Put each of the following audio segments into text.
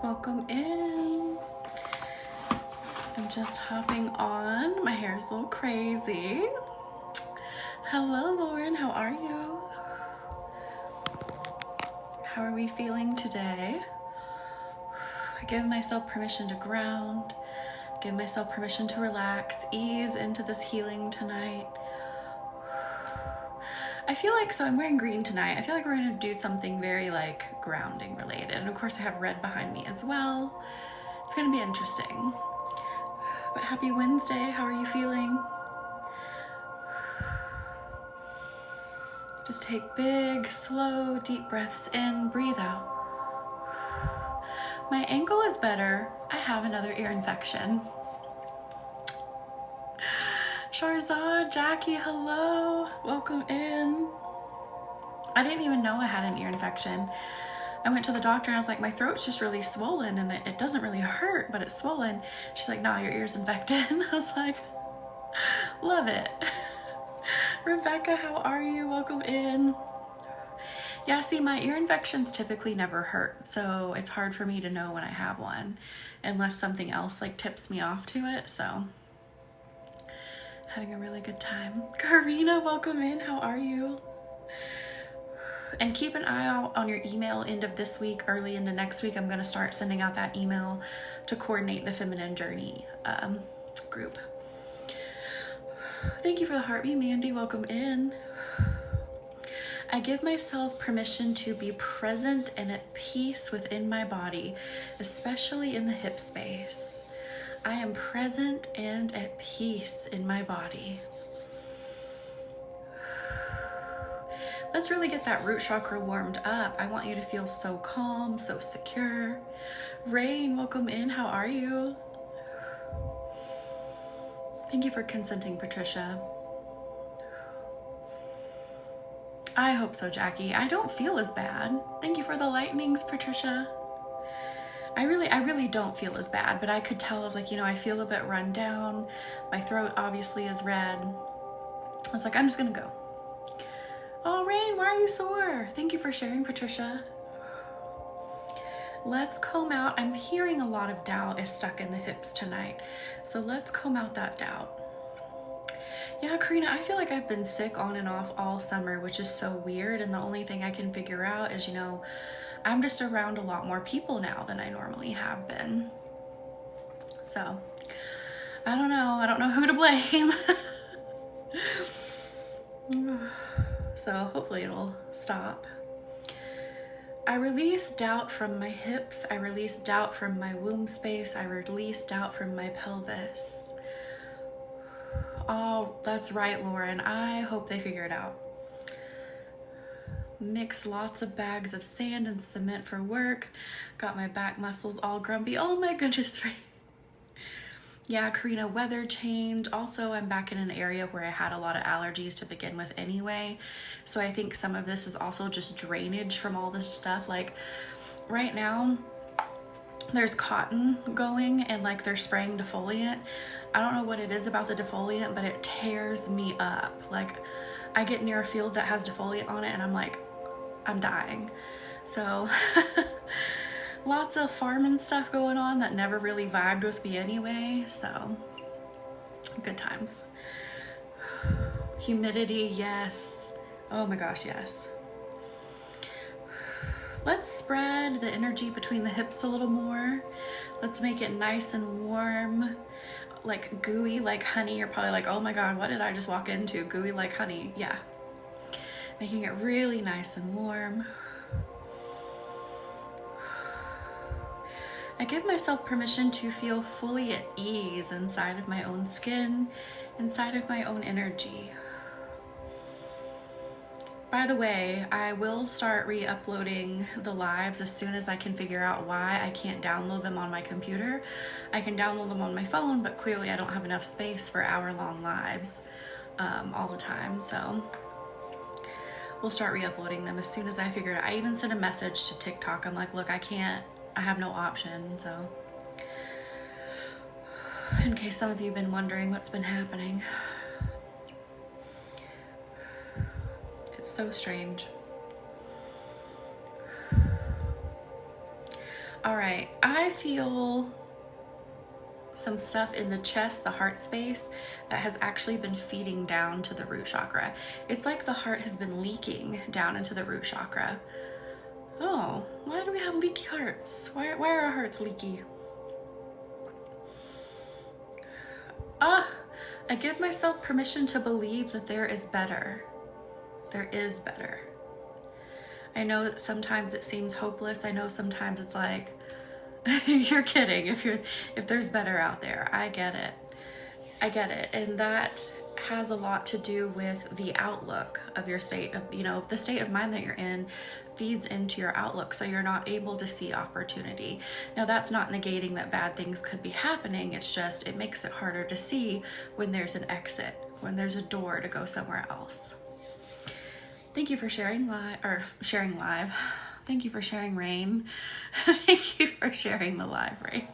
Welcome in. I'm just hopping on. My hair's a little crazy. Hello, Lauren. How are you? How are we feeling today? I give myself permission to ground. Give myself permission to relax, ease into this healing tonight. I feel like, so I'm wearing green tonight. I feel like we're gonna do something very like grounding related. And of course I have red behind me as well. It's gonna be interesting. But happy Wednesday, how are you feeling? Just take big, slow, deep breaths in, breathe out. My ankle is better. I have another ear infection. Sharzad, Jackie, hello. Welcome in. I didn't even know I had an ear infection. I went to the doctor and I was like, my throat's just really swollen and it doesn't really hurt, but it's swollen. She's like, nah, your ear's infected. I was like, love it. Rebecca, how are you? Welcome in. Yeah, see, my ear infections typically never hurt, so it's hard for me to know when I have one unless something else like tips me off to it. So having a really good time. Karina, welcome in. How are you? And keep an eye out on your email end of this week, early into next week. I'm going to start sending out that email to coordinate the Feminine Journey group. Thank you for the heartbeat, Mandy. Welcome in. I give myself permission to be present and at peace within my body, especially in the hip space. I am present and at peace in my body. Let's really get that root chakra warmed up. I want you to feel so calm, so secure. Rain, welcome in. How are you? Thank you for consenting, Patricia. I hope so, Jackie. I don't feel as bad. Thank you for the lightnings, Patricia. I really don't feel as bad, but I could tell, I was like, I feel a bit run down. My throat obviously is red. I was like, I'm just gonna go. Oh, Rain, why are you sore? Thank you for sharing, Patricia. Let's comb out. I'm hearing a lot of doubt is stuck in the hips tonight. So let's comb out that doubt. Yeah, Karina, I feel like I've been sick on and off all summer, which is so weird. And the only thing I can figure out is, I'm just around a lot more people now than I normally have been. So I don't know who to blame. So hopefully it'll stop. I release doubt from my hips. I release doubt from my womb space. I release doubt from my pelvis. Oh, that's right, Lauren. I hope they figure it out. Mix lots of bags of sand and cement for work. Got my back muscles all grumpy. Oh my goodness. Yeah, Karina, weather change. Also, I'm back in an area where I had a lot of allergies to begin with anyway. So I think some of this is also just drainage from all this stuff. Like right now, there's cotton going and like they're spraying defoliant. I don't know what it is about the defoliant, but it tears me up. Like I get near a field that has defoliant on it and I'm like, I'm dying. So lots of farming stuff going on that never really vibed with me anyway. So good times. Humidity, yes. Oh my gosh, yes. Let's spread the energy between the hips a little more. Let's make it nice and warm, like gooey like honey. You're probably like, oh my God, what did I just walk into? Gooey like honey. Yeah. Making it really nice and warm. I give myself permission to feel fully at ease inside of my own skin, inside of my own energy. By the way, I will start re-uploading the lives as soon as I can figure out why I can't download them on my computer. I can download them on my phone, but clearly I don't have enough space for hour-long lives all the time. So we'll start re-uploading them as soon as I figure it out. I even sent a message to TikTok. I'm like, look, I have no option. So in case some of you have been wondering what's been happening. It's so strange. All right, I feel some stuff in the chest, the heart space, that has actually been feeding down to the root chakra. It's like the heart has been leaking down into the root chakra. Oh, why do we have leaky hearts? Why are our hearts leaky? I give myself permission to believe that there is better. There is better. I know that sometimes it seems hopeless. I know sometimes it's like, you're kidding if there's better out there. I get it. I get it. And that has a lot to do with the outlook of your state of, the state of mind that you're in feeds into your outlook. So you're not able to see opportunity. Now that's not negating that bad things could be happening. It's just, it makes it harder to see when there's an exit, when there's a door to go somewhere else. Thank you for sharing live. Thank you for sharing, Rain. Thank you for sharing the live, Rain.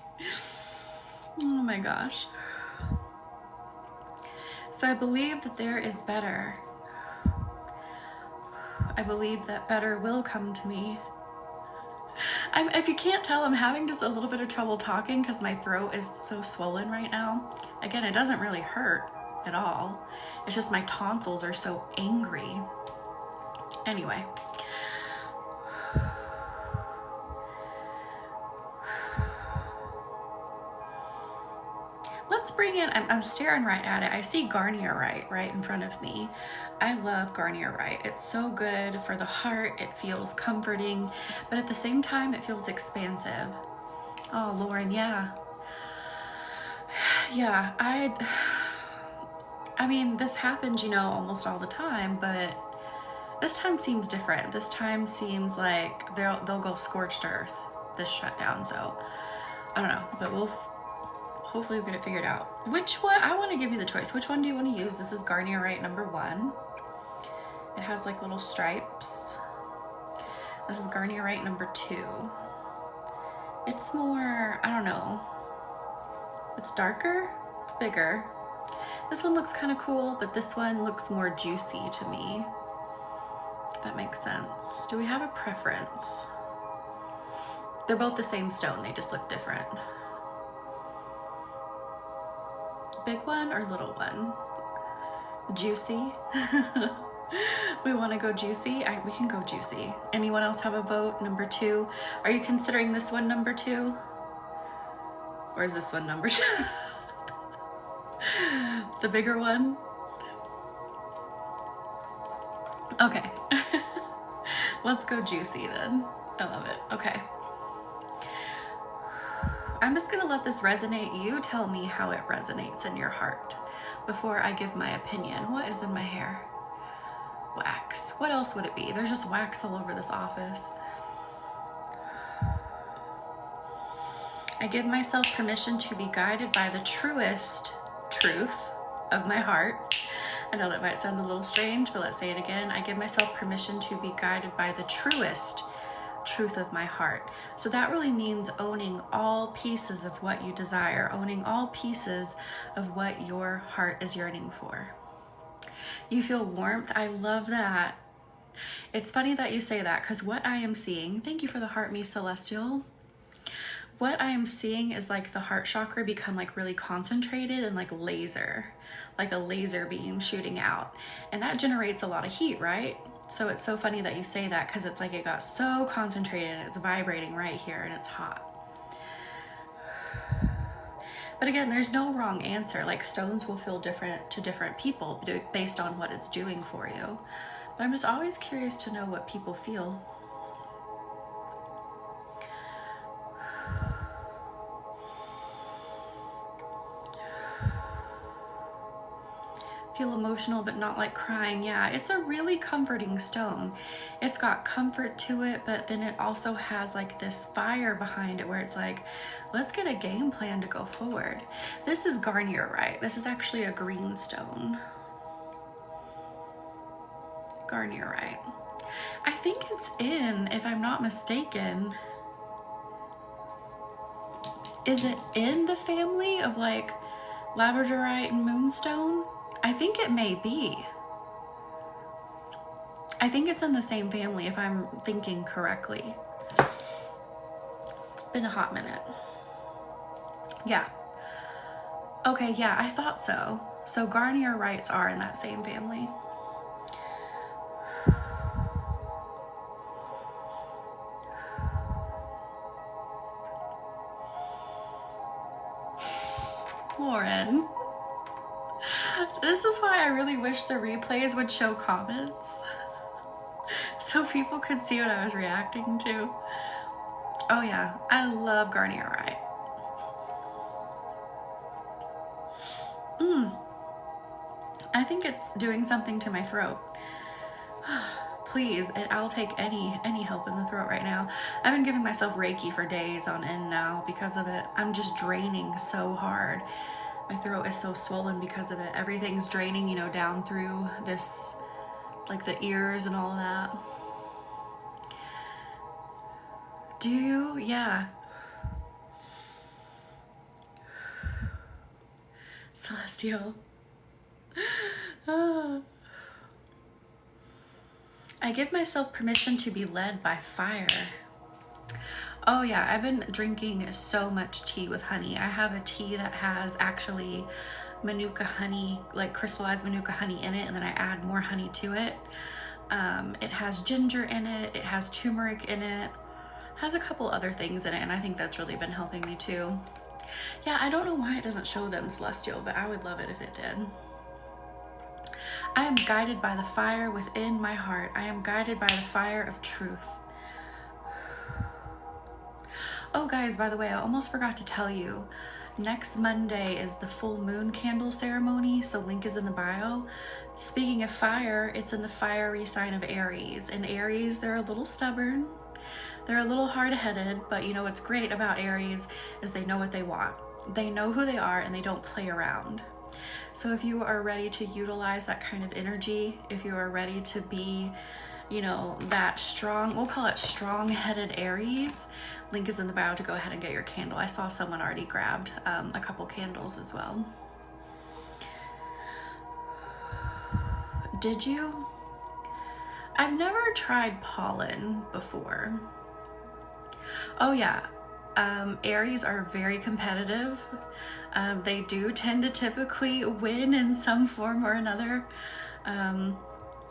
Oh my gosh. So I believe that there is better. I believe that better will come to me. If you can't tell, I'm having just a little bit of trouble talking because my throat is so swollen right now. Again, it doesn't really hurt at all. It's just my tonsils are so angry. Anyway. Let's bring in, I'm staring right at it. I see Garnier right in front of me. I love Garnier Right. It's so good for the heart. It feels comforting, but at the same time, it feels expansive. Oh, Lauren, yeah. Yeah, I mean, this happens, almost all the time, but this time seems different. This time seems like they'll go scorched earth, this shutdown. So I don't know, but hopefully we'll get it figured out. Which one? I want to give you the choice. Which one do you want to use? This is Garnier Right #1. It has like little stripes. This is Garnier Right #2. It's more, I don't know. It's darker, it's bigger. This one looks kind of cool, but this one looks more juicy to me. If that makes sense. Do we have a preference? They're both the same stone, they just look different. Big one or little one? Juicy. We want to go juicy. We can go juicy. Anyone else have a vote? #2. Are you considering this one #2? Or is this one #2? The bigger one? Okay. Let's go juicy then. I love it. Okay. I'm just gonna let this resonate. You tell me how it resonates in your heart before I give my opinion. What is in my hair? Wax. What else would it be? There's just wax all over this office. I give myself permission to be guided by the truest truth of my heart. I know that might sound a little strange, but let's say it again. I give myself permission to be guided by the truest truth of my heart. So that really means owning all pieces of what you desire, owning all pieces of what your heart is yearning for. You feel warmth. I love that. It's funny that you say that, because what I am seeing, thank you for the heart, me celestial. What I am seeing is like the heart chakra become like really concentrated and like a laser beam shooting out. And that generates a lot of heat, right? So it's so funny that you say that, because it's like it got so concentrated and it's vibrating right here and it's hot. But again, there's no wrong answer. Like stones will feel different to different people based on what it's doing for you. But I'm just always curious to know what people feel. Feel emotional but not like crying. Yeah, it's a really comforting stone. It's got comfort to it, but then it also has like this fire behind it where it's like, let's get a game plan to go forward. This is Garnier Right. This is actually a green stone. Garnier Right. I think it's in, if I'm not mistaken, is it in the family of like labradorite and moonstone? I think it may be. I think it's in the same family if I'm thinking correctly. been a hot minute. Yeah. Okay, yeah, I thought so. So Garnier rights are in that same family. Lauren. This is why I really wish the replays would show comments so people could see what I was reacting to. Oh yeah, I love Garnier Right. I think it's doing something to my throat. Please, I'll take any help in the throat right now. I've been giving myself Reiki for days on end now because of it. I'm just draining so hard. My throat is so swollen because of it. Everything's draining, you know, down through this, like the ears and all of that. Do you? Yeah. Celestial. I give myself permission to be led by fire. Oh yeah, I've been drinking so much tea with honey. I have a tea that has actually manuka honey, like crystallized manuka honey in it, and then I add more honey to it. It has ginger in it, it has turmeric in it, has a couple other things in it, and I think that's really been helping me too. Yeah, I don't know why it doesn't show them, Celestial, but I would love it if it did. I am guided by the fire within my heart. I am guided by the fire of truth. Oh guys, by the way, I almost forgot to tell you, next Monday is the full moon candle ceremony, so link is in the bio. Speaking of fire, it's in the fiery sign of Aries. And Aries, they're a little stubborn. They're a little hard-headed, but you know what's great about Aries is they know what they want. They know who they are and they don't play around. So if you are ready to utilize that kind of energy, if you are ready to be, you know, that strong, we'll call it strong-headed Aries, link is in the bio to go ahead and get your candle. I saw someone already grabbed a couple candles as well. Did you? I've never tried pollen before. Oh yeah, Aries are very competitive. They do tend to typically win in some form or another.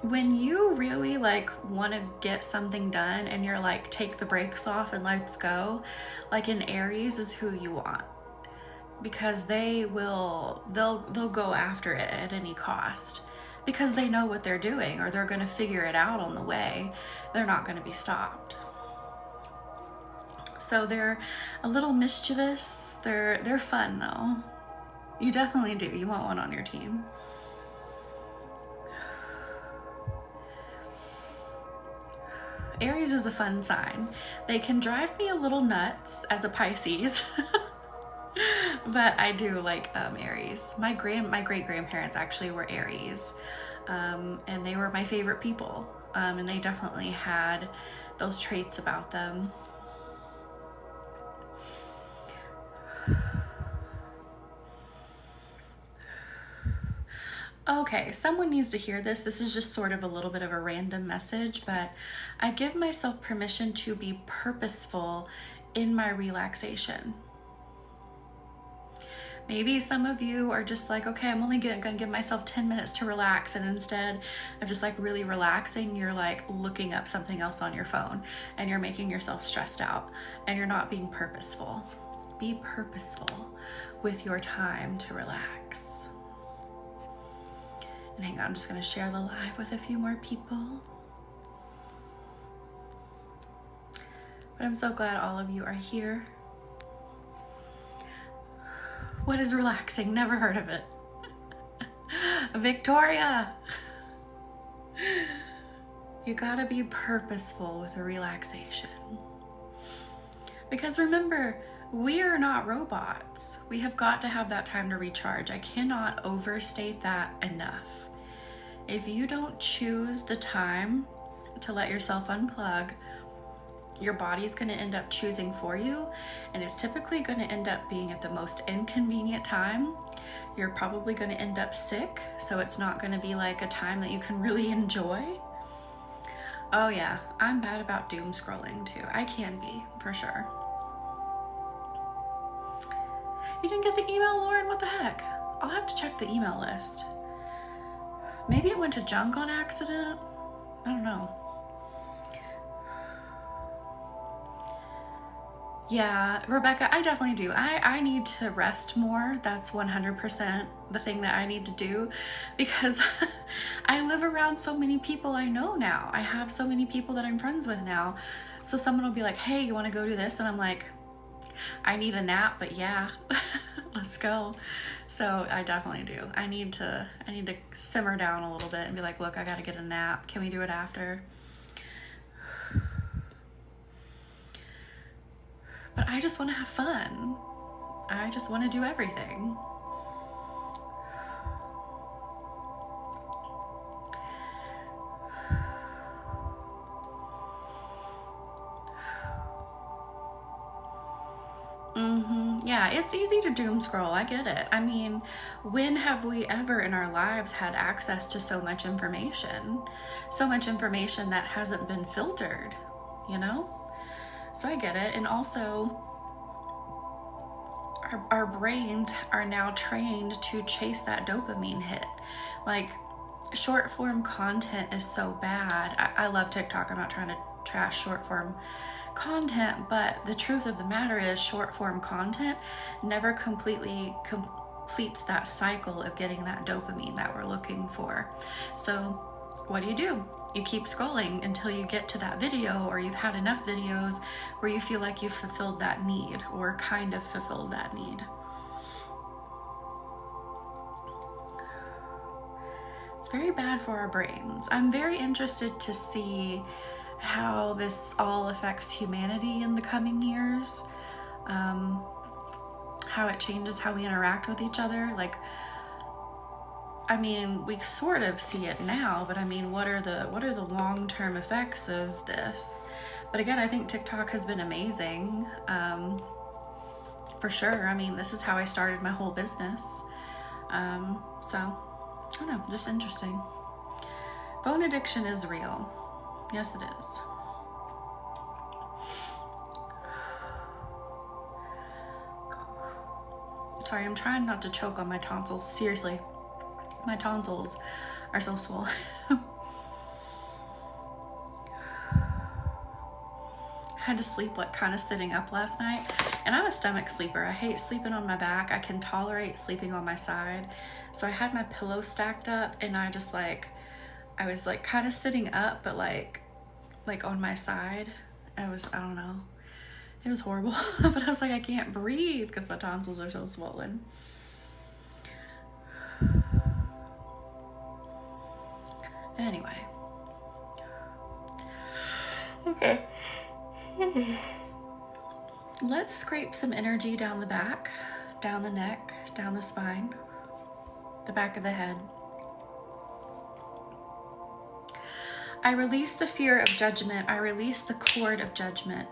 When you really like want to get something done and you're like, take the brakes off and let's go, like in Aries is who you want, because they'll go after it at any cost because they know what they're doing, or they're going to figure it out on the way. They're not going to be stopped. So they're a little mischievous. They're fun though. You definitely do. You want one on your team. Aries is a fun sign. They can drive me a little nuts as a Pisces, but I do like Aries. My great-grandparents actually were Aries, and they were my favorite people, and they definitely had those traits about them. Okay, someone needs to hear this. This is just sort of a little bit of a random message, but I give myself permission to be purposeful in my relaxation. Maybe some of you are just like, okay, I'm only gonna give myself 10 minutes to relax, and instead of just like really relaxing, you're like looking up something else on your phone and you're making yourself stressed out and you're not being purposeful. Be purposeful with your time to relax. And hang on, I'm just gonna share the live with a few more people. But I'm so glad all of you are here. What is relaxing? Never heard of it. Victoria! You gotta be purposeful with a relaxation. Because remember, we are not robots. We have got to have that time to recharge. I cannot overstate that enough. If you don't choose the time to let yourself unplug, your body's going to end up choosing for you, and it's typically going to end up being at the most inconvenient time. You're probably going to end up sick, so it's not going to be like a time that you can really enjoy. Oh yeah, I'm bad about doom scrolling too. I can be, for sure. You didn't get the email, Lauren? What the heck? I'll have to check the email list. Maybe it went to junk on accident. I don't know. Yeah, Rebecca, I definitely do. I need to rest more. That's 100% the thing that I need to do, because I live around so many people I know now. I have so many people that I'm friends with now. So someone will be like, hey, you want to go do this? And I'm like, I need a nap, but yeah, let's go. So I definitely do. I need to simmer down a little bit and be like, look, I got to get a nap. Can we do it after? But I just want to have fun. I just want to do everything. Yeah, it's easy to doom scroll. I get it. I mean, when have we ever in our lives had access to so much information? So much information that hasn't been filtered, you know? So I get it. And also, our brains are now trained to chase that dopamine hit. Like, short form content is so bad. I love TikTok. I'm not trying to trash short form content, but the truth of the matter is short form content never completely completes that cycle of getting that dopamine that we're looking for. So what do? You keep scrolling until you get to that video, or you've had enough videos where you feel like you've fulfilled that need, or kind of fulfilled that need. It's very bad for our brains. I'm very interested to see how this all affects humanity in the coming years, how it changes how we interact with each other. Like, I mean, we sort of see it now, but I mean, what are the long-term effects of this? But again, I think TikTok has been amazing, for sure. I mean, this is how I started my whole business. So I don't know, just interesting. Phone addiction is real. Yes, it is. Sorry, I'm trying not to choke on my tonsils. Seriously, my tonsils are so swollen. I had to sleep like kind of sitting up last night, and I'm a stomach sleeper. I hate sleeping on my back. I can tolerate sleeping on my side. So I had my pillow stacked up, and I was like kind of sitting up, but like on my side. I don't know. It was horrible. But I was like, I can't breathe because my tonsils are so swollen. Anyway. Okay. Let's scrape some energy down the back, down the neck, down the spine, the back of the head. I release the fear of judgment. I release the cord of judgment.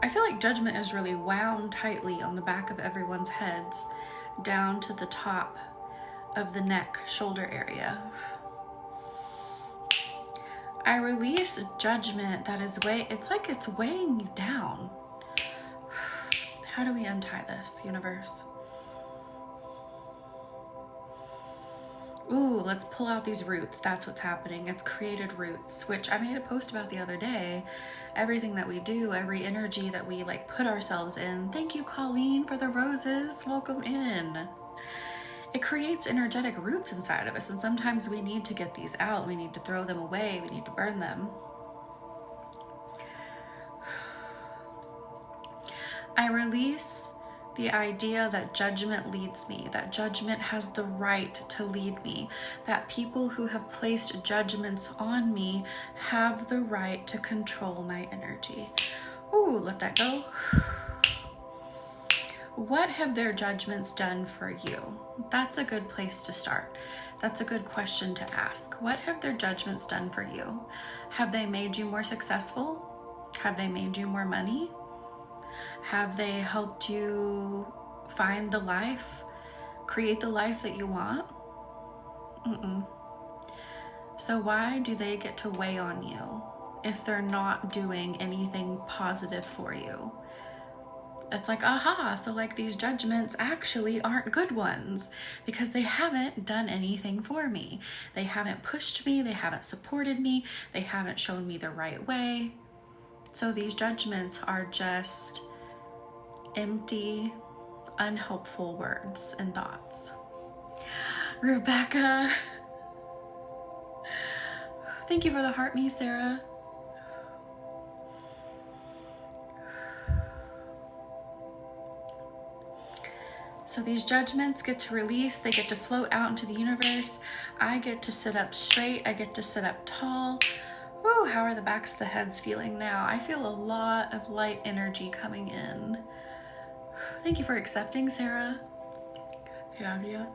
I feel like judgment is really wound tightly on the back of everyone's heads, down to the top of the neck, shoulder area. I release judgment that is it's like it's weighing you down. How do we untie this, universe? Ooh, let's pull out these roots. That's what's happening. It's created roots, which I made a post about the other day. Everything that we do, every energy that we like put ourselves in. Thank you, Colleen, for the roses. Welcome in. It creates energetic roots inside of us, and sometimes we need to get these out. We need to throw them away. We need to burn them. I release the idea that judgment leads me, that judgment has the right to lead me, that people who have placed judgments on me have the right to control my energy. Ooh, let that go. What have their judgments done for you? That's a good place to start. That's a good question to ask. What have their judgments done for you? Have they made you more successful? Have they made you more money? Have they helped you find the life, create the life that you want? So why do they get to weigh on you if they're not doing anything positive for you? That's like, aha, so like these judgments actually aren't good ones because they haven't done anything for me. They haven't pushed me, they haven't supported me, they haven't shown me the right way. So these judgments are just empty, unhelpful words and thoughts. Rebecca, thank you for the heart, me, Sarah. So these judgments get to release, they get to float out into the universe. I get to sit up straight, I get to sit up tall. Woo, how are the backs of the heads feeling now? I feel a lot of light energy coming in. Thank you for accepting, Sarah. Yeah.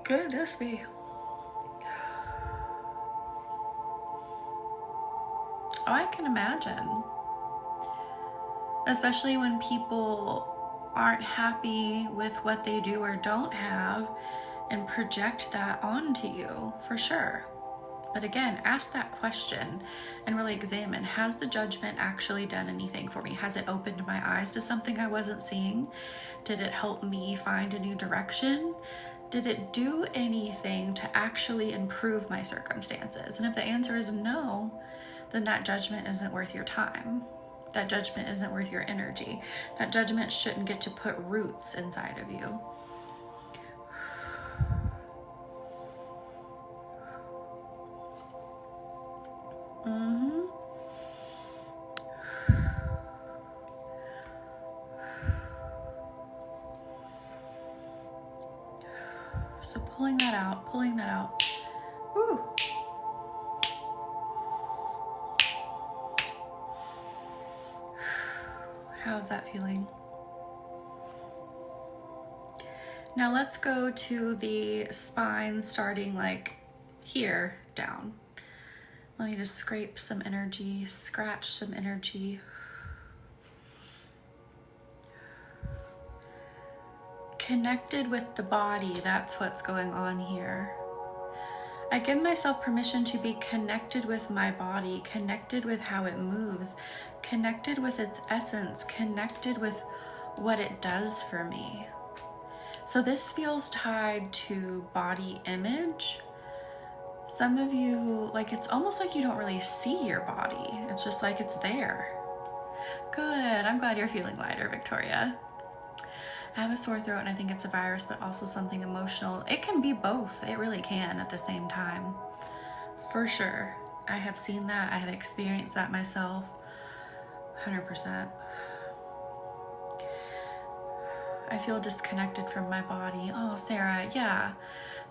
Goodness me. Oh, I can imagine. Especially when people aren't happy with what they do or don't have and project that onto you, for sure. But again, ask that question and really examine, has the judgment actually done anything for me? Has it opened my eyes to something I wasn't seeing? Did it help me find a new direction? Did it do anything to actually improve my circumstances? And if the answer is no, then that judgment isn't worth your time. That judgment isn't worth your energy. That judgment shouldn't get to put roots inside of you. So pulling that out. Woo. How's that feeling? Now let's go to the spine, starting like here down. Let me just scrape some energy, scratch some energy. Connected with the body, that's what's going on here. I give myself permission to be connected with my body, connected with how it moves, connected with its essence, connected with what it does for me. So this feels tied to body image. Some of you, like, it's almost like you don't really see your body. It's just like it's there. Good, I'm glad you're feeling lighter, Victoria. I have a sore throat and I think it's a virus, but also something emotional. It can be both. It really can at the same time. For sure. I have seen that. I have experienced that myself. 100%. I feel disconnected from my body. Oh, Sarah, yeah.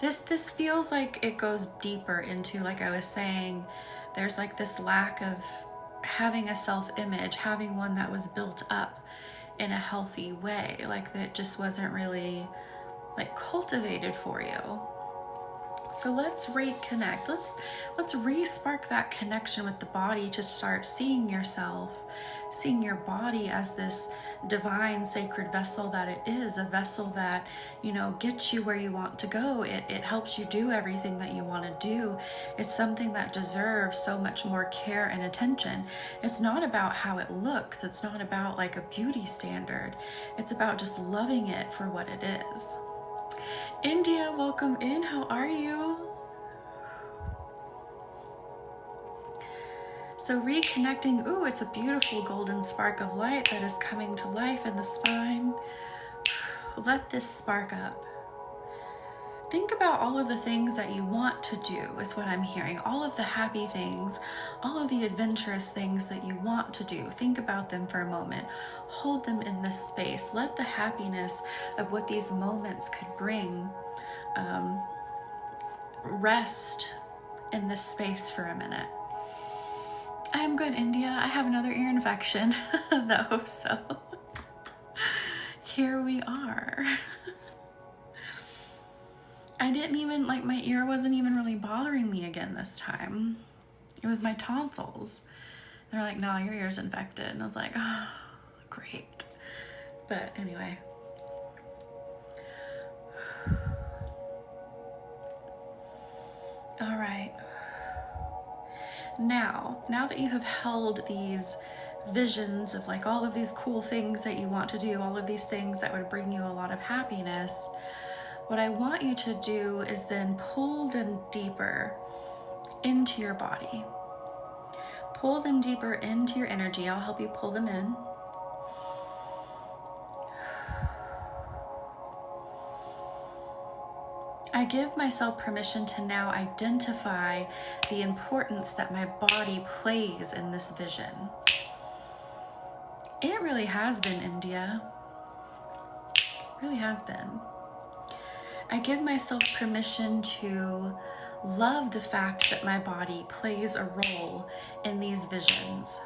This feels like it goes deeper into, like I was saying, there's like this lack of having a self-image, having one that was built up in a healthy way, like that just wasn't really like cultivated for you. So let's reconnect. Let's re-spark that connection with the body to start seeing yourself, seeing your body as this divine sacred vessel that it is, a vessel that, you know, gets you where you want to go. It helps you do everything that you want to do. It's something that deserves so much more care and attention. It's not about how it looks. It's not about like a beauty standard. It's about just loving it for what it is. India, welcome in. How are you? So reconnecting, ooh, it's a beautiful golden spark of light that is coming to life in the spine. Let this spark up. Think about all of the things that you want to do, is what I'm hearing. All of the happy things, all of the adventurous things that you want to do. Think about them for a moment. Hold them in this space. Let the happiness of what these moments could bring rest in this space for a minute. I am good, India. I have another ear infection though, so here we are. I didn't even, like, my ear wasn't even really bothering me again this time. It was my tonsils. They're like, no, your ear's infected. And I was like, oh, great. But anyway. All right. Now that you have held these visions of like all of these cool things that you want to do, all of these things that would bring you a lot of happiness, what I want you to do is then pull them deeper into your body. Pull them deeper into your energy. I'll help you pull them in. I give myself permission to now identify the importance that my body plays in this vision. It really has been, India. It really has been. I give myself permission to love the fact that my body plays a role in these visions.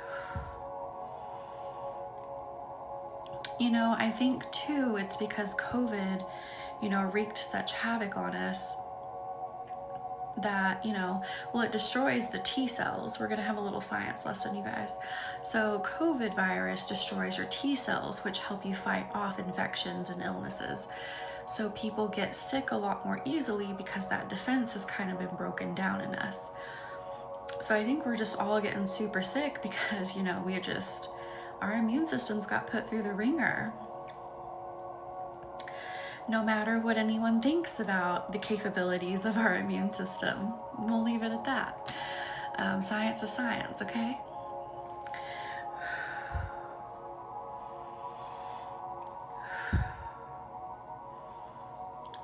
You know, I think too, it's because COVID, wreaked such havoc on us that, it destroys the T cells. We're going to have a little science lesson, you guys. So COVID virus destroys your T cells, which help you fight off infections and illnesses. So people get sick a lot more easily because that defense has kind of been broken down in us. So I think we're just all getting super sick because, our immune systems got put through the ringer. No matter what anyone thinks about the capabilities of our immune system, we'll leave it at that. Science is science, okay?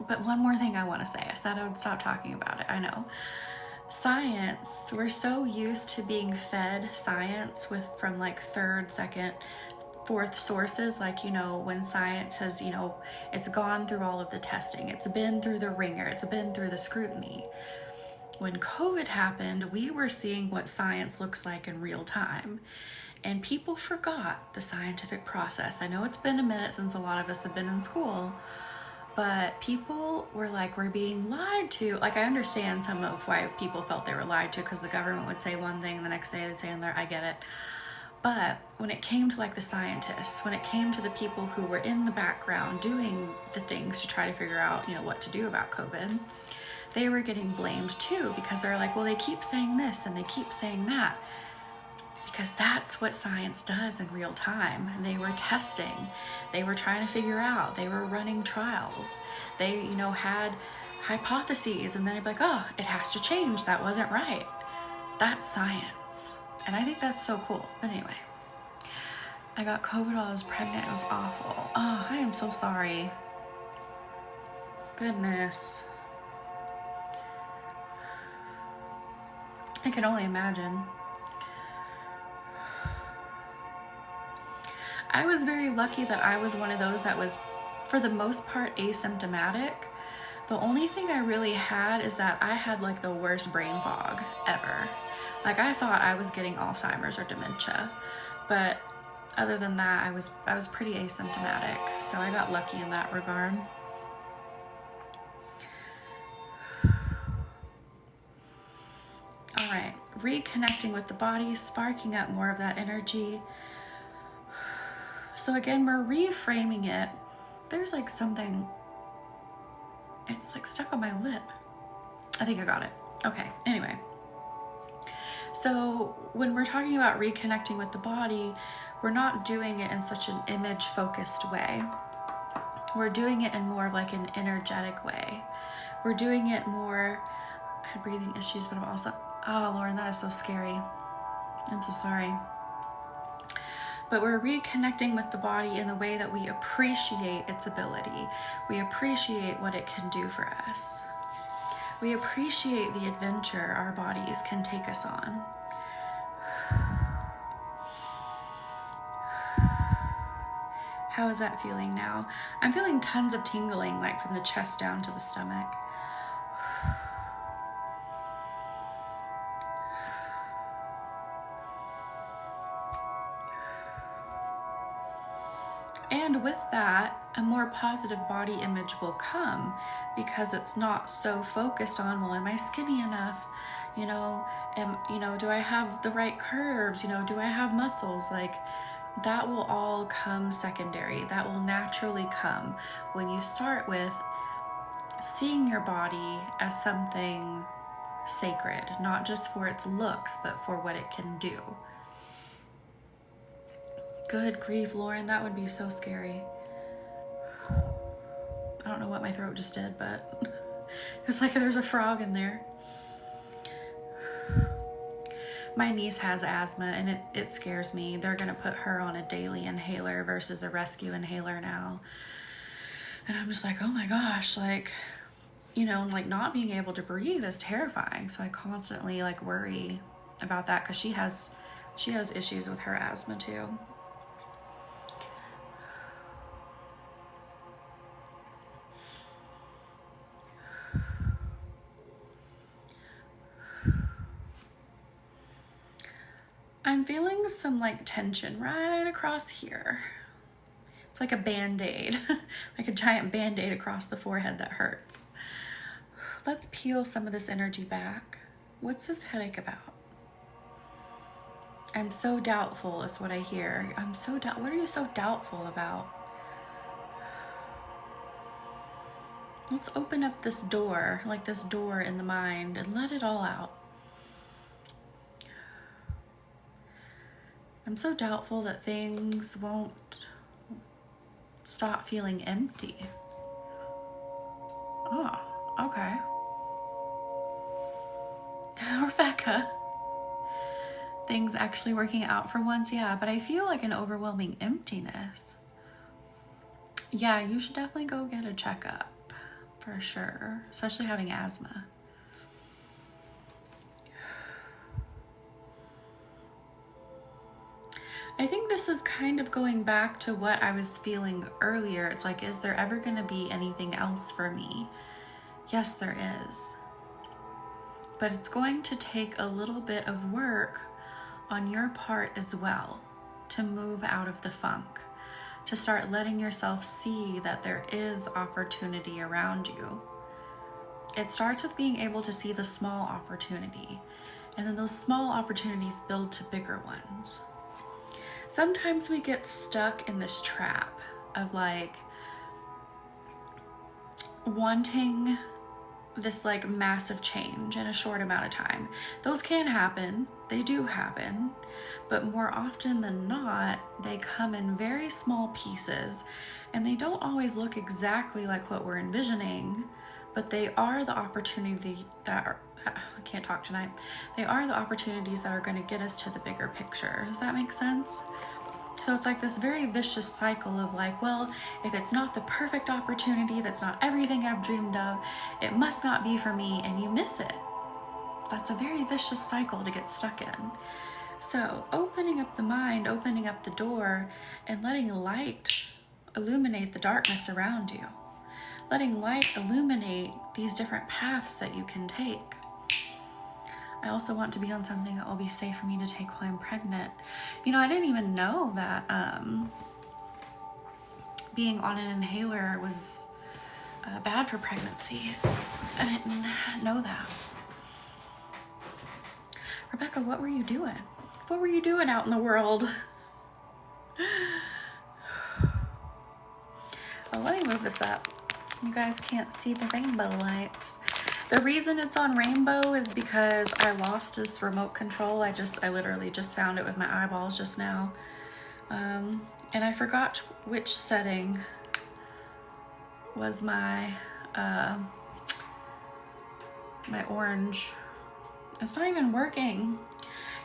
But one more thing I want to say. I said I would stop talking about it. I know. Science, we're so used to being fed science from like third, second, fourth sources, like, when science has, it's gone through all of the testing, it's been through the ringer, it's been through the scrutiny. When COVID happened, we were seeing what science looks like in real time, and people forgot the scientific process. I know it's been a minute since a lot of us have been in school, but people were like, we're being lied to. Like, I understand some of why people felt they were lied to, because the government would say one thing, the next day they'd say another. I get it. But when it came to like the scientists, when it came to the people who were in the background doing the things to try to figure out, what to do about COVID, they were getting blamed too, because they're like, well, they keep saying this and they keep saying that, because that's what science does in real time. And they were testing, they were trying to figure out, they were running trials, they, had hypotheses, and then they'd be like, oh, it has to change, that wasn't right. That's science. And I think that's so cool. But anyway, I got COVID while I was pregnant. It was awful. Oh, I am so sorry. Goodness. I can only imagine. I was very lucky that I was one of those that was, for the most part, asymptomatic. The only thing I really had is that I had like the worst brain fog ever. Like, I thought I was getting Alzheimer's or dementia, but other than that, I was pretty asymptomatic, so I got lucky in that regard. All right, reconnecting with the body, sparking up more of that energy. So again, we're reframing it. There's like something, it's like stuck on my lip. I think I got it. Okay, anyway. So when we're talking about reconnecting with the body, we're not doing it in such an image-focused way. We're doing it in more of like an energetic way. We're doing it more, I had breathing issues, but I'm also, oh, Lauren, that is so scary. I'm so sorry. But we're reconnecting with the body in the way that we appreciate its ability. We appreciate what it can do for us. We appreciate the adventure our bodies can take us on. How is that feeling now? I'm feeling tons of tingling, like from the chest down to the stomach. And with that, a more positive body image will come, because it's not so focused on, well, am I skinny enough? Do I have the right curves? Do I have muscles? Like, that will all come secondary. That will naturally come when you start with seeing your body as something sacred, not just for its looks, but for what it can do. Good grief, Lauren, that would be so scary. I don't know what my throat just did, but it's like there's a frog in there. My niece has asthma and it scares me. They're gonna put her on a daily inhaler versus a rescue inhaler now. And I'm just like, oh my gosh, like, you know, like not being able to breathe is terrifying. So I constantly like worry about that because she has issues with her asthma too. I'm feeling some like tension right across here. It's like a band-aid, like a giant band-aid across the forehead that hurts. Let's peel some of this energy back. What's this headache about? I'm so doubtful is what I hear. What are you so doubtful about? Let's open up this door, like this door in the mind, and let it all out. I'm so doubtful that things won't stop feeling empty. Oh, okay. Rebecca. Things actually working out for once, yeah, but I feel like an overwhelming emptiness. Yeah, you should definitely go get a checkup for sure, especially having asthma. I think this is kind of going back to what I was feeling earlier. It's like, is there ever going to be anything else for me? Yes, there is. But it's going to take a little bit of work on your part as well to move out of the funk, to start letting yourself see that there is opportunity around you. It starts with being able to see the small opportunity, and then those small opportunities build to bigger ones. Sometimes we get stuck in this trap of like wanting this like massive change in a short amount of time. Those can happen, they do happen, but more often than not, they come in very small pieces and they don't always look exactly like what we're envisioning, but they are the opportunity that are, I can't talk tonight. They are the opportunities that are going to get us to the bigger picture. Does that make sense? So it's like this very vicious cycle of like, well, if it's not the perfect opportunity, if it's not everything I've dreamed of, it must not be for me, and you miss it. That's a very vicious cycle to get stuck in. So opening up the mind, opening up the door, and letting light illuminate the darkness around you. Letting light illuminate these different paths that you can take. I also want to be on something that will be safe for me to take while I'm pregnant. You know, I didn't even know that being on an inhaler was bad for pregnancy. I didn't know that. Rebecca, what were you doing? What were you doing out in the world? Oh, let me move this up. You guys can't see the rainbow lights. The reason it's on rainbow is because I lost this remote control. I literally just found it with my eyeballs just now. And I forgot which setting was my my orange. It's not even working.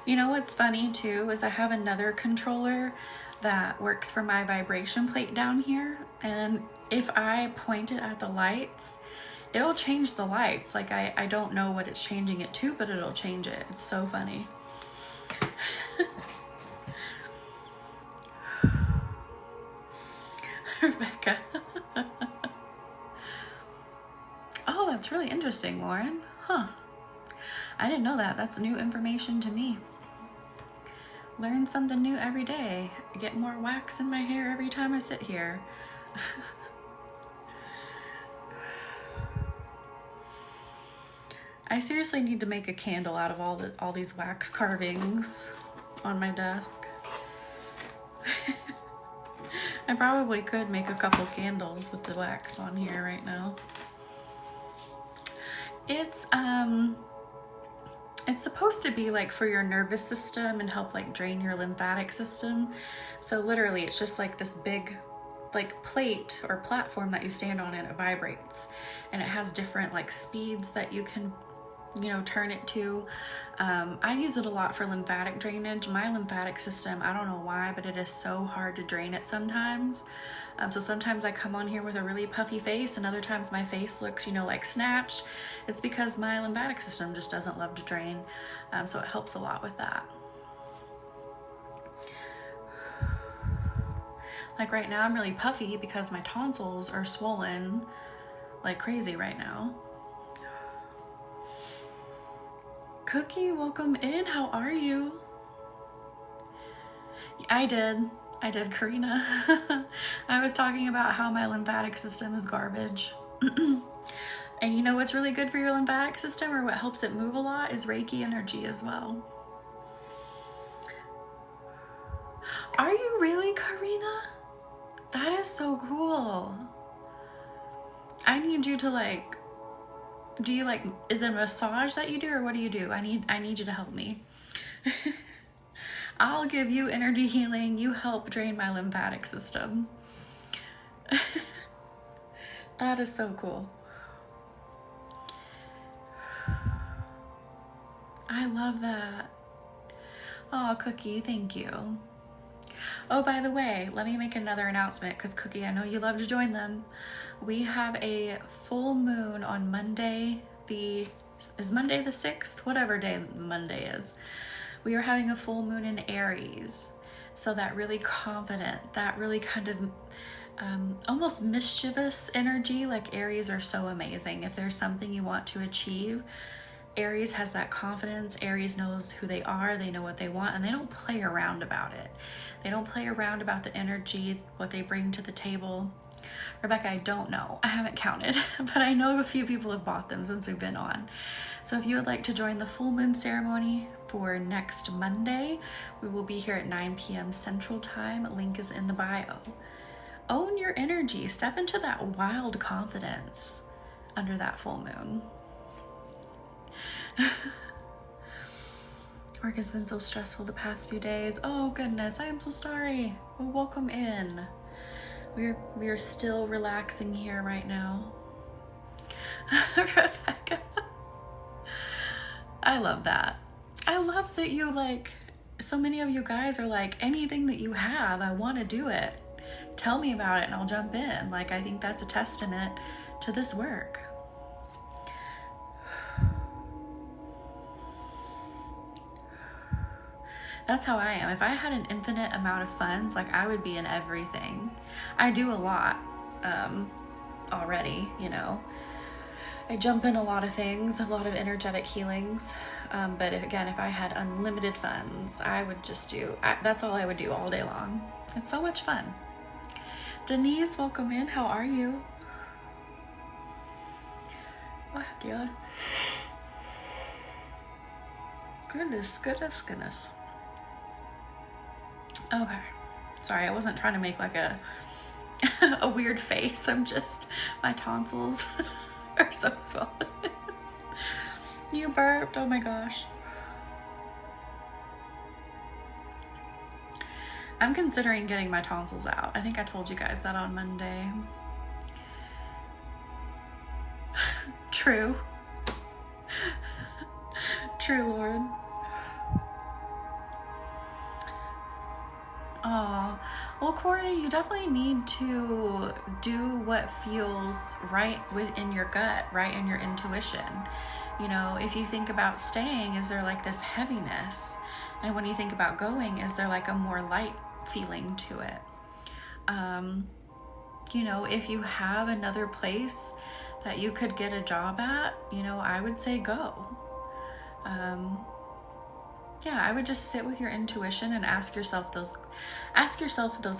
You know what's funny too is I have another controller that works for my vibration plate down here, and if I point it at the lights, it'll change the lights. Like I don't know what it's changing it to, but it'll change it. It's so funny. Rebecca. Oh, that's really interesting, Lauren. Huh. I didn't know that. That's new information to me. Learn something new every day. I get more wax in my hair every time I sit here. I seriously need to make a candle out of all these wax carvings on my desk. I probably could make a couple candles with the wax on here right now. It's It's supposed to be like for your nervous system and help like drain your lymphatic system. So literally it's just like this big like plate or platform that you stand on and it vibrates, and it has different like speeds that you can, you know, turn it to. I use it a lot for lymphatic drainage. My lymphatic system, I don't know why, but it is so hard to drain it sometimes. So sometimes I come on here with a really puffy face, and other times my face looks, you know, like snatched. It's because my lymphatic system just doesn't love to drain. So it helps a lot with that. Like right now I'm really puffy because my tonsils are swollen like crazy right now. Cookie, welcome in. How are you? I did, Karina. I was talking about how my lymphatic system is garbage. And you know what's really good for your lymphatic system, or what helps it move a lot, is Reiki energy as well. Are you really, Karina? That is so cool. I need you to like, do you like, is it a massage that you do, or what do you do? I need you to help me. I'll give you energy healing. You help drain my lymphatic system. That is so cool. I love that. Oh, Cookie, thank you. Oh, by the way, let me make another announcement, because Cookie, I know you love to join them. We have a full moon on Monday, is Monday the 6th? Whatever day Monday is. We are having a full moon in Aries. So that really confident, that really kind of almost mischievous energy, like Aries are so amazing. If there's something you want to achieve, Aries has that confidence. Aries knows who they are, they know what they want, and they don't play around about it. They don't play around about the energy, what they bring to the table. Rebecca, I don't know. I haven't counted, but I know a few people have bought them since we've been on. So if you would like to join the full moon ceremony for next Monday, we will be here at 9 p.m. Central Time. Link is in the bio. Own your energy. Step into that wild confidence under that full moon. Work has been so stressful the past few days. Oh goodness, I am so sorry. Well, welcome in. We are still relaxing here right now. Rebecca. I love that. I love that you like, so many of you guys are like, anything that you have, I want to do it. Tell me about it and I'll jump in. Like, I think that's a testament to this work. That's how I am. If I had an infinite amount of funds, like I would be in everything. I do a lot already, you know. I jump in a lot of things, a lot of energetic healings. But again, if I had unlimited funds, I would just that's all I would do all day long. It's so much fun. Denise, welcome in. How are you? Oh, God. Goodness. Okay. Sorry, I wasn't trying to make like a weird face. I'm just, my tonsils are so swollen. You burped, oh my gosh. I'm considering getting my tonsils out. I think I told you guys that on Monday. True. True, Lord. Oh, well, Corey, you definitely need to do what feels right within your gut, right in your intuition. You know, if you think about staying, is there like this heaviness? And when you think about going, is there like a more light feeling to it? You know, if you have another place that you could get a job at, you know, I would say go. Yeah, I would just sit with your intuition and ask yourself those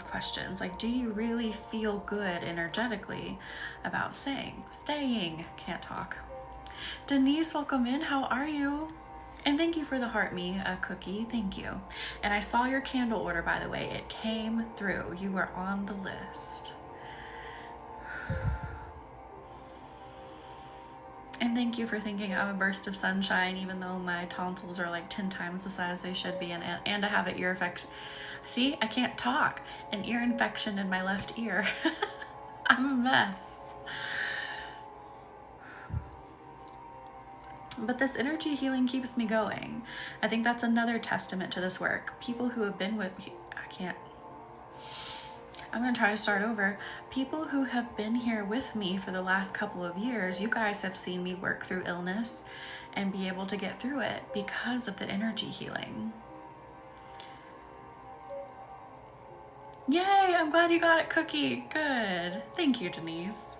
questions. Like, do you really feel good energetically about staying? Can't talk. Denise, welcome in. How are you? And thank you for the heart me cookie. Thank you. And I saw your candle order, by the way. It came through. You were on the list. And thank you for thinking I'm a burst of sunshine, even though my tonsils are like 10 times the size they should be, and I have an ear infection. See, I can't talk. An ear infection in my left ear. I'm a mess. But this energy healing keeps me going. I think that's another testament to this work. People who have been with me, I'm gonna try to start over. People who have been here with me for the last couple of years, you guys have seen me work through illness and be able to get through it because of the energy healing. Yay, I'm glad you got it, Cookie. Good. Thank you, Denise.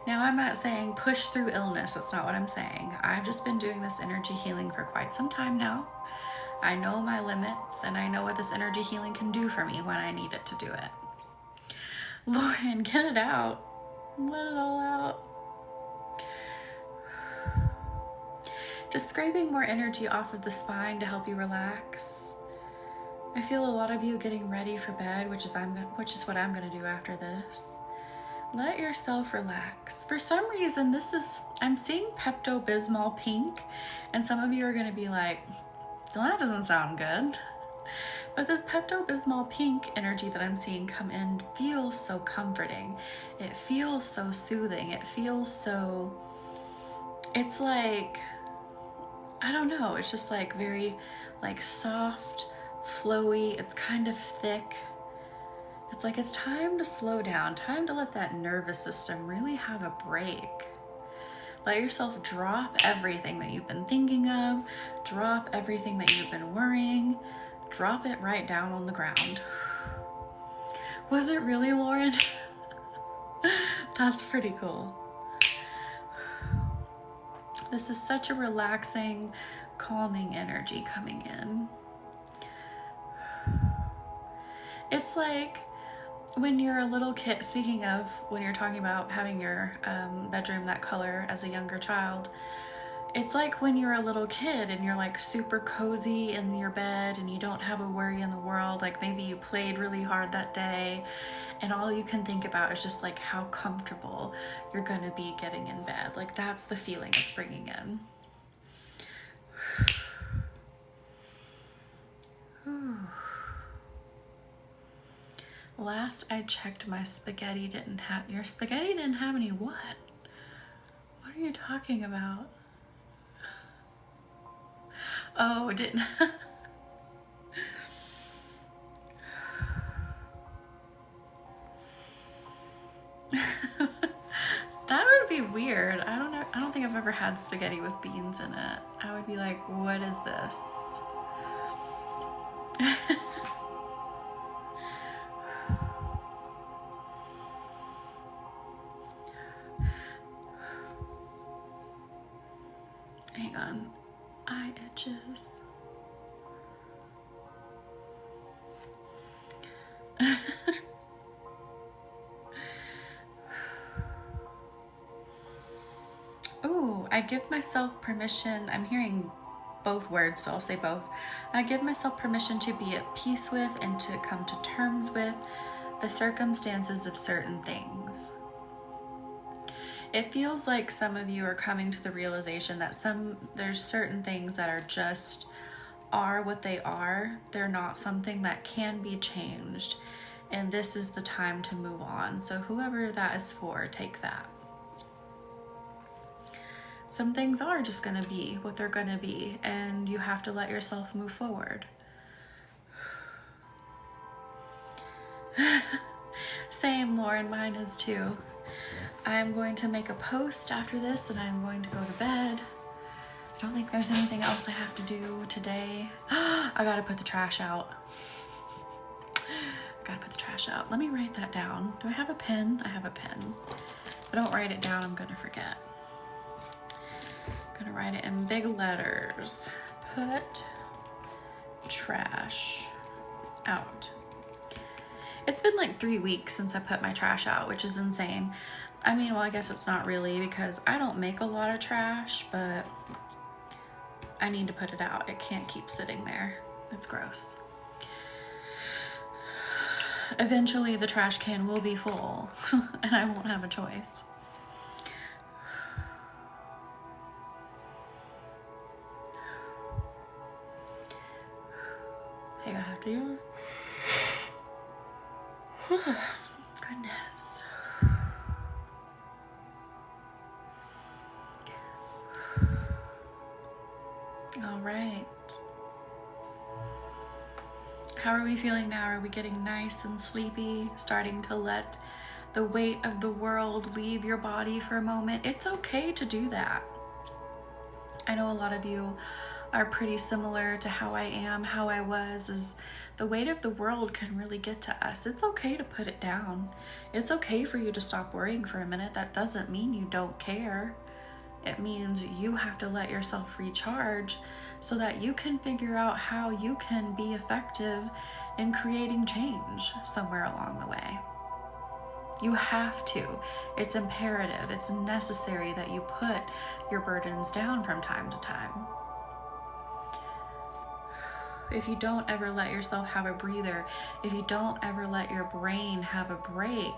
Now, I'm not saying push through illness. That's not what I'm saying. I've just been doing this energy healing for quite some time now. I know my limits, and I know what this energy healing can do for me when I need it to do it. Lauren, get it out. Let it all out. Just scraping more energy off of the spine to help you relax. I feel a lot of you getting ready for bed, which is what I'm going to do after this. Let yourself relax. For some reason, I'm seeing Pepto-Bismol pink, and some of you are going to be like, well, that doesn't sound good. But this Pepto-Bismol pink energy that I'm seeing come in feels so comforting. It feels so soothing. It feels so, it's like, I don't know, it's just like very like soft, flowy. It's kind of thick. It's like it's time to slow down, time to let that nervous system really have a break. Let yourself drop everything that you've been thinking of, drop everything that you've been worrying, drop it right down on the ground. Was it really, Lauren? That's pretty cool. This is such a relaxing, calming energy coming in. It's like when you're a little kid, speaking of when you're talking about having your bedroom that color as a younger child, it's like when you're a little kid and you're like super cozy in your bed and you don't have a worry in the world, like maybe you played really hard that day and all you can think about is just like how comfortable you're gonna be getting in bed. Like that's the feeling it's bringing in. Last I checked, my spaghetti didn't have, your spaghetti didn't have any what? What are you talking about? Oh, it didn't. That would be weird. I don't know. I don't think I've ever had spaghetti with beans in it. I would be like, what is this? Hang on. Eye itches. Ooh, I give myself permission. I'm hearing both words, so I'll say both. I give myself permission to be at peace with and to come to terms with the circumstances of certain things. It feels like some of you are coming to the realization that there's certain things that are what they are. They're not something that can be changed. And this is the time to move on. So whoever that is for, take that. Some things are just gonna be what they're gonna be, and you have to let yourself move forward. Same, Lauren, mine is too. I'm going to make a post after this and I'm going to go to bed. I don't think there's anything else I have to do today. I gotta put the trash out. Gotta put the trash out. Let me write that down. Do I have a pen? I have a pen. If I don't write it down, I'm gonna forget. I'm gonna write it in big letters. Put trash out. It's been like 3 weeks since I put my trash out, which is insane. I mean, well, I guess it's not really because I don't make a lot of trash, but I need to put it out. It can't keep sitting there. It's gross. eventually the trash can will be full and I won't have a choice. Hey, I have to. Goodness. All right. How are we feeling now? Are we getting nice and sleepy? Starting to let the weight of the world leave your body for a moment? It's okay to do that. I know a lot of you are pretty similar to how I am, how I was, is the weight of the world can really get to us. It's okay to put it down. It's okay for you to stop worrying for a minute. That doesn't mean you don't care. It means you have to let yourself recharge so that you can figure out how you can be effective in creating change somewhere along the way. You have to. It's imperative. It's necessary that you put your burdens down from time to time. If you don't ever let yourself have a breather, if you don't ever let your brain have a break,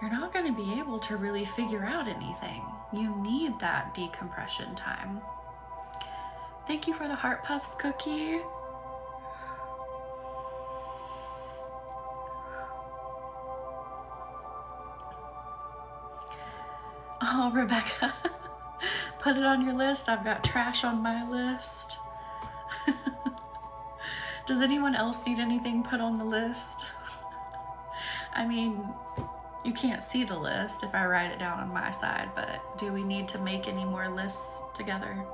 you're not going to be able to really figure out anything. You need that decompression time. Thank you for the Heart Puffs cookie. Oh, Rebecca, put it on your list. I've got trash on my list. Does anyone else need anything put on the list? I mean, you can't see the list if I write it down on my side, but do we need to make any more lists together?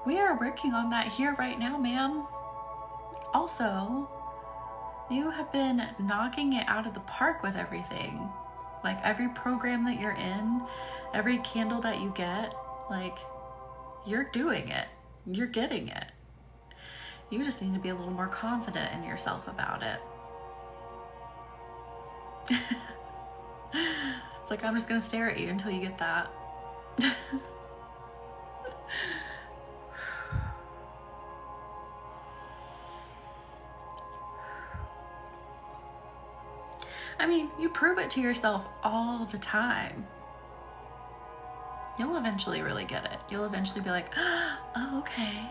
We are working on that here right now, ma'am. Also, you have been knocking it out of the park with everything. Like every program that you're in, every candle that you get, like you're doing it. You're getting it. You just need to be a little more confident in yourself about it. It's like, I'm just gonna stare at you until you get that. I mean, you prove it to yourself all the time. You'll eventually really get it. You'll eventually be like, oh, okay.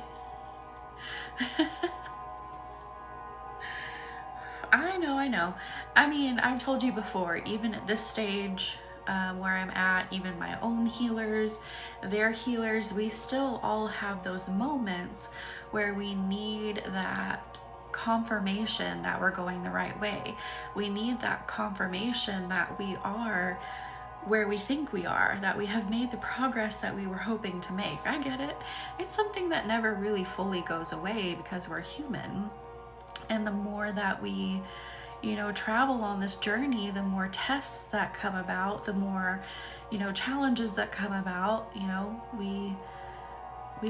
I know. I mean, I've told you before, even at this stage where I'm at, even my own healers, their healers, we still all have those moments where we need that confirmation that we're going the right way. We need that confirmation that we are where we think we are, that we have made the progress that we were hoping to make. I get it. It's something that never really fully goes away because we're human. And the more that we, travel on this journey, the more tests that come about, the more, challenges that come about, we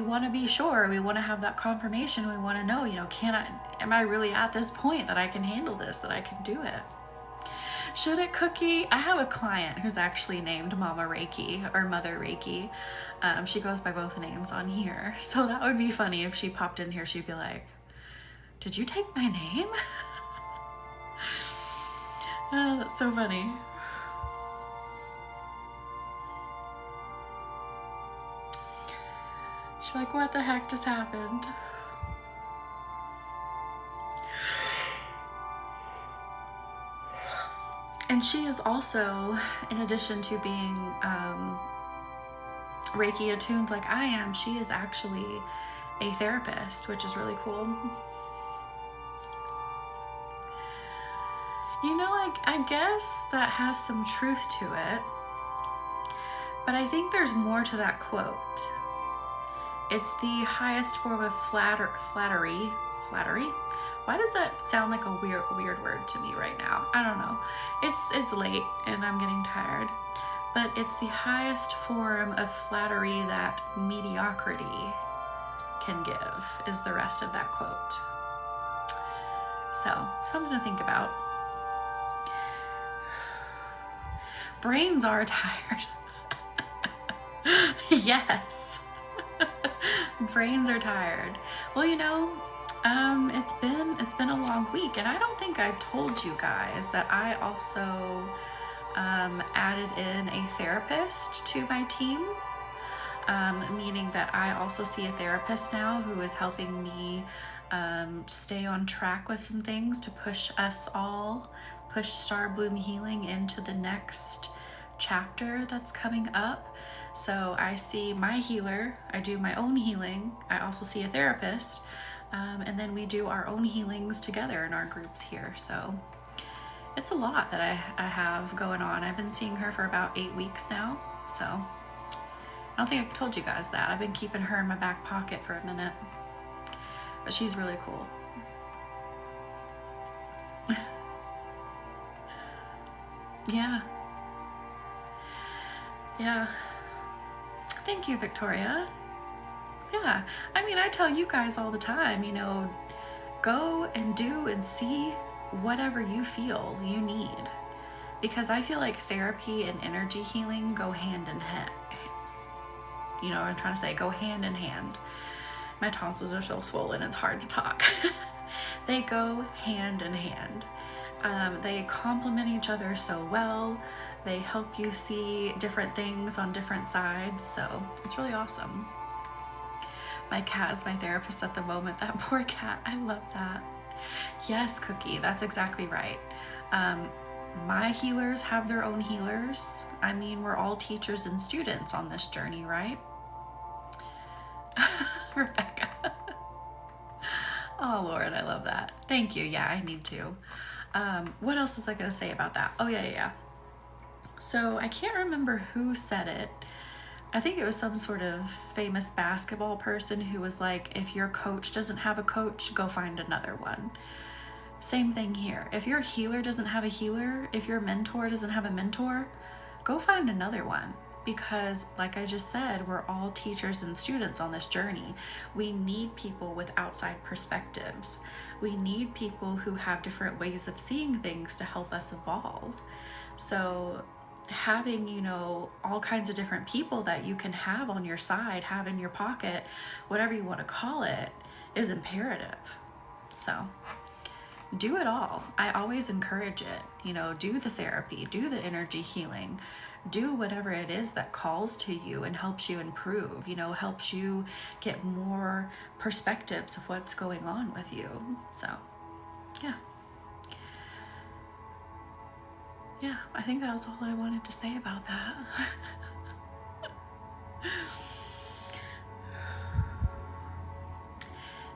want to be sure, we want to have that confirmation, we want to know, am I really at this point that I can handle this, that I can do it? Should it, Cookie? I have a client who's actually named Mama Reiki or Mother Reiki. She goes by both names on here. So that would be funny if she popped in here, she'd be like, did you take my name? Oh, that's so funny. She's like, what the heck just happened? And she is also, in addition to being Reiki attuned like I am, she is actually a therapist, which is really cool. I guess that has some truth to it, but I think there's more to that quote. It's the highest form of flattery. Why does that sound like a weird word to me right now? I don't know. It's late and I'm getting tired. But it's the highest form of flattery that mediocrity can give, is the rest of that quote. So, something to think about. Brains are tired. Yes. Brains are tired. Well, you know, it's been a long week, and I don't think I've told you guys that I also added in a therapist to my team, meaning that I also see a therapist now who is helping me stay on track with some things to push Star Bloom Healing into the next chapter that's coming up. So I see my healer, I do my own healing, I also see a therapist, and then we do our own healings together in our groups here. So it's a lot that I have going on. I've been seeing her for about 8 weeks now, so I don't think I've told you guys that. I've been keeping her in my back pocket for a minute, but she's really cool. Yeah. Yeah. Thank you, Victoria. Yeah. I mean, I tell you guys all the time, you know, go and do and see whatever you feel you need. Because I feel like therapy and energy healing go hand in hand. You know what I'm trying to say? Go hand in hand. My tonsils are so swollen, it's hard to talk. They go hand in hand. They complement each other so well. They help you see different things on different sides. So it's really awesome. My cat is my therapist at the moment. That poor cat. I love that. Yes, Cookie, that's exactly right. My healers have their own healers. I mean, we're all teachers and students on this journey, right? Rebecca. Oh, Lord, I love that. Thank you. Yeah, I need to. What else was I going to say about that? Oh, yeah. So I can't remember who said it. I think it was some sort of famous basketball person who was like, if your coach doesn't have a coach, go find another one. Same thing here. If your healer doesn't have a healer, if your mentor doesn't have a mentor, go find another one. Because like I just said, we're all teachers and students on this journey. We need people with outside perspectives. We need people who have different ways of seeing things to help us evolve. So having, you know, all kinds of different people that you can have on your side, have in your pocket, whatever you want to call it, is imperative. So do it all. I always encourage it. You know, do the therapy, do the energy healing, do whatever it is that calls to you and helps you improve, you know, helps you get more perspectives of what's going on with you. So, yeah. Yeah, I think that was all I wanted to say about that.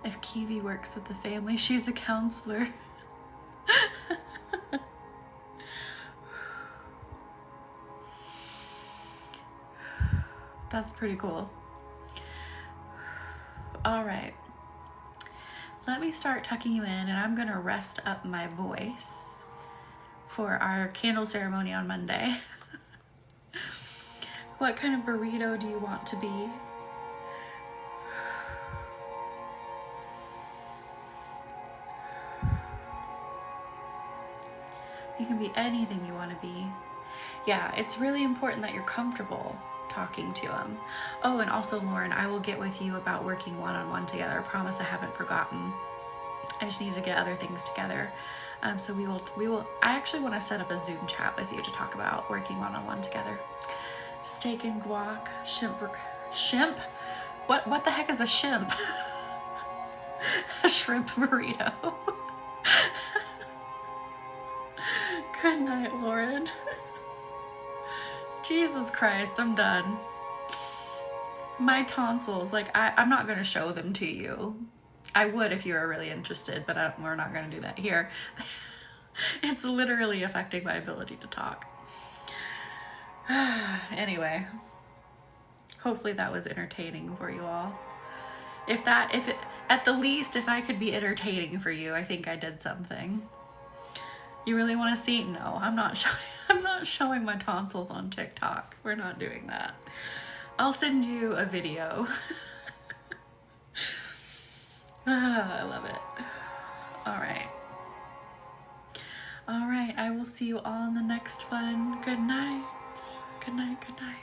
If Kiwi works with the family, she's a counselor. That's pretty cool. All right. Let me start tucking you in, and I'm gonna rest up my voice for our candle ceremony on Monday. What kind of burrito do you want to be? You can be anything you want to be. Yeah, it's really important that you're comfortable talking to them. Oh, and also, Lauren, I will get with you about working one-on-one together. I promise I haven't forgotten. I just need to get other things together. So we will, I actually want to set up a Zoom chat with you to talk about working one-on-one together. Steak and guac, shrimp? What the heck is a shrimp? A shrimp burrito. Good night, Lauren. Jesus Christ, I'm done. My tonsils, like, I'm not going to show them to you. I would if you were really interested, but we're not going to do that here. It's literally affecting my ability to talk. Anyway, hopefully that was entertaining for you all. At the least, if I could be entertaining for you, I think I did something. You really want to see? No, I'm not showing my tonsils on TikTok. We're not doing that. I'll send you a video. I love it. All right. All right, I will see you all in the next one. Good night. Good night, good night.